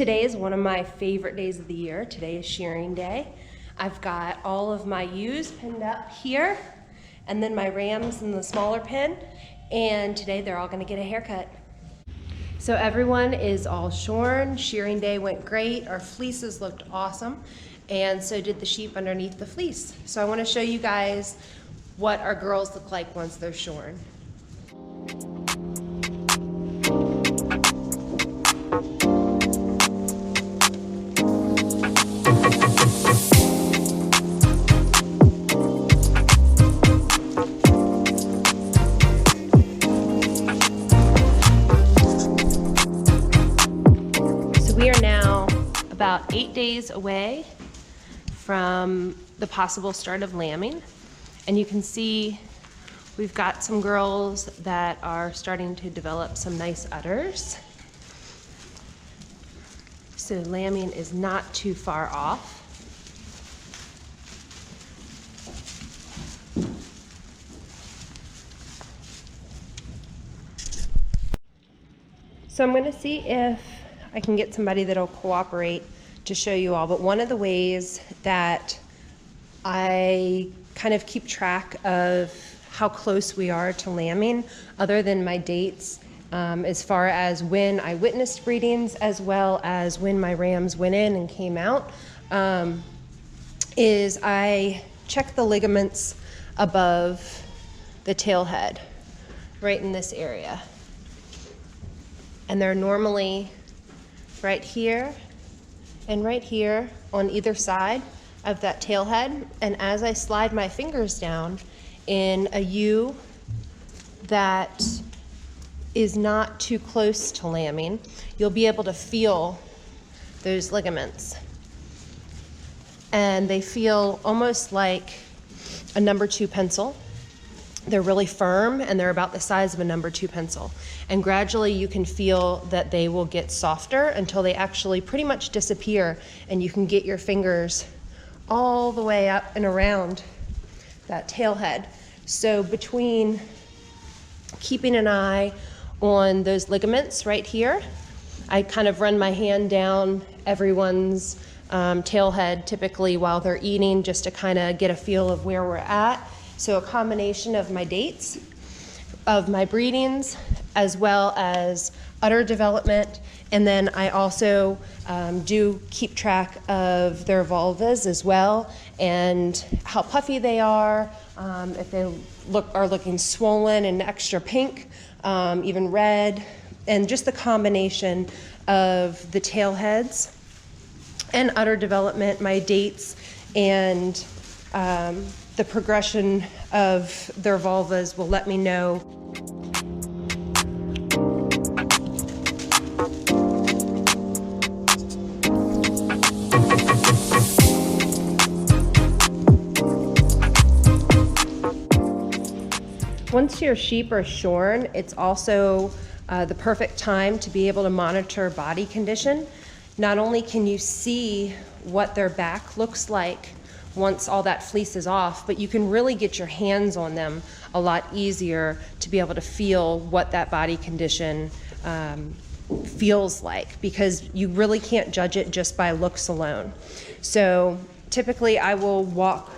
Today is one of my favorite days of the year. Today is shearing day. I've got all of my ewes pinned up here, and then my rams in the smaller pen, and today they're all gonna get a haircut. So everyone is all shorn. Shearing day went great. Our fleeces looked awesome, and so did the sheep underneath the fleece. So I wanna show you guys what our girls look like once they're shorn. We are now about 8 days away from the possible start of lambing, and you can see we've got some girls that are starting to develop some nice udders. So lambing is not too far off. So I'm going to see if I can get somebody that'll cooperate to show you all, but one of the ways that I kind of keep track of how close we are to lambing, other than my dates, as far as when I witnessed breedings as well as when my rams went in and came out, is I check the ligaments above the tail head, right in this area. And they're normally right here and right here on either side of that tail head. And as I slide my fingers down in a ewe that is not too close to lambing, you'll be able to feel those ligaments. And they feel almost like a number 2 pencil. They're really firm, and they're about the size of a number 2 pencil. And gradually you can feel that they will get softer until they actually pretty much disappear, and you can get your fingers all the way up and around that tail head. So between keeping an eye on those ligaments right here, I kind of run my hand down everyone's tail head typically while they're eating, just to kind of get a feel of where we're at. So a combination of my dates, of my breedings, as well as udder development, and then I also do keep track of their vulvas as well, and how puffy they are, if they are looking swollen and extra pink, even red, and just the combination of the tail heads and udder development, my dates, and the progression of their vulvas will let me know. Once your sheep are shorn, it's also the perfect time to be able to monitor body condition. Not only can you see what their back looks like once all that fleece is off, but you can really get your hands on them a lot easier to be able to feel what that body condition feels like, because you really can't judge it just by looks alone. So typically I will walk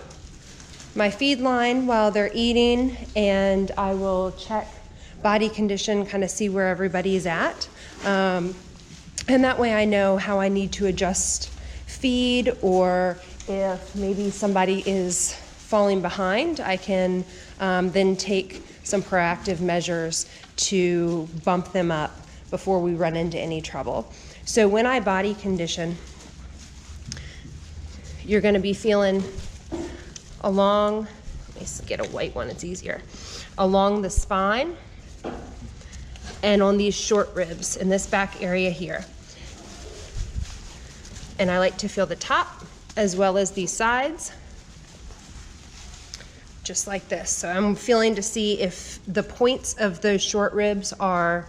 my feed line while they're eating, and I will check body condition, kind of see where everybody's at. And that way I know how I need to adjust feed, or if maybe somebody is falling behind, I can then take some proactive measures to bump them up before we run into any trouble. So when I body condition, you're going to be feeling along, let me get a white one, it's easier, along the spine and on these short ribs in this back area here. And I like to feel the top as well as these sides, just like this. So I'm feeling to see if the points of those short ribs are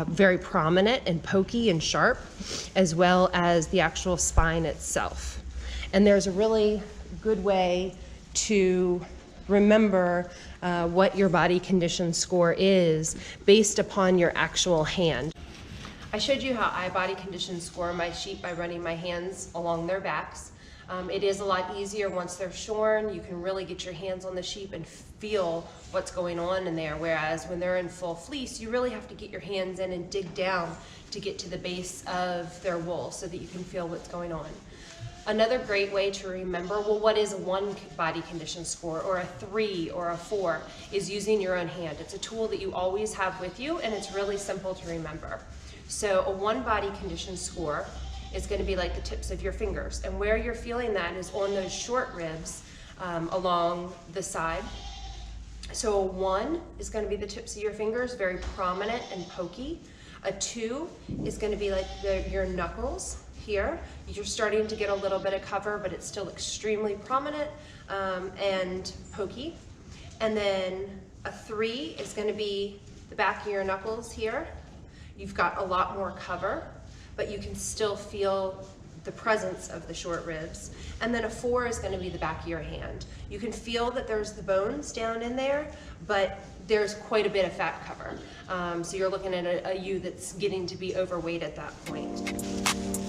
very prominent and pokey and sharp, as well as the actual spine itself. And there's a really good way to remember what your body condition score is based upon your actual hand. I showed you how I body condition score my sheep by running my hands along their backs. It is a lot easier once they're shorn. You can really get your hands on the sheep and feel what's going on in there, whereas when they're in full fleece, you really have to get your hands in and dig down to get to the base of their wool so that you can feel what's going on. Another great way to remember, well, what is a 1 body condition score or a 3 or a 4 is using your own hand. It's a tool that you always have with you, and it's really simple to remember. So a 1 body condition score is going to be like the tips of your fingers, and where you're feeling that is on those short ribs along the side. So a 1 is going to be the tips of your fingers, very prominent and pokey. A 2 is going to be like your knuckles here. You're starting to get a little bit of cover, but it's still extremely prominent and pokey. And then a 3 is going to be the back of your knuckles here. You've got a lot more cover, but you can still feel the presence of the short ribs. And then a 4 is going to be the back of your hand. You can feel that there's the bones down in there, but there's quite a bit of fat cover. So you're looking at a ewe that's getting to be overweight at that point.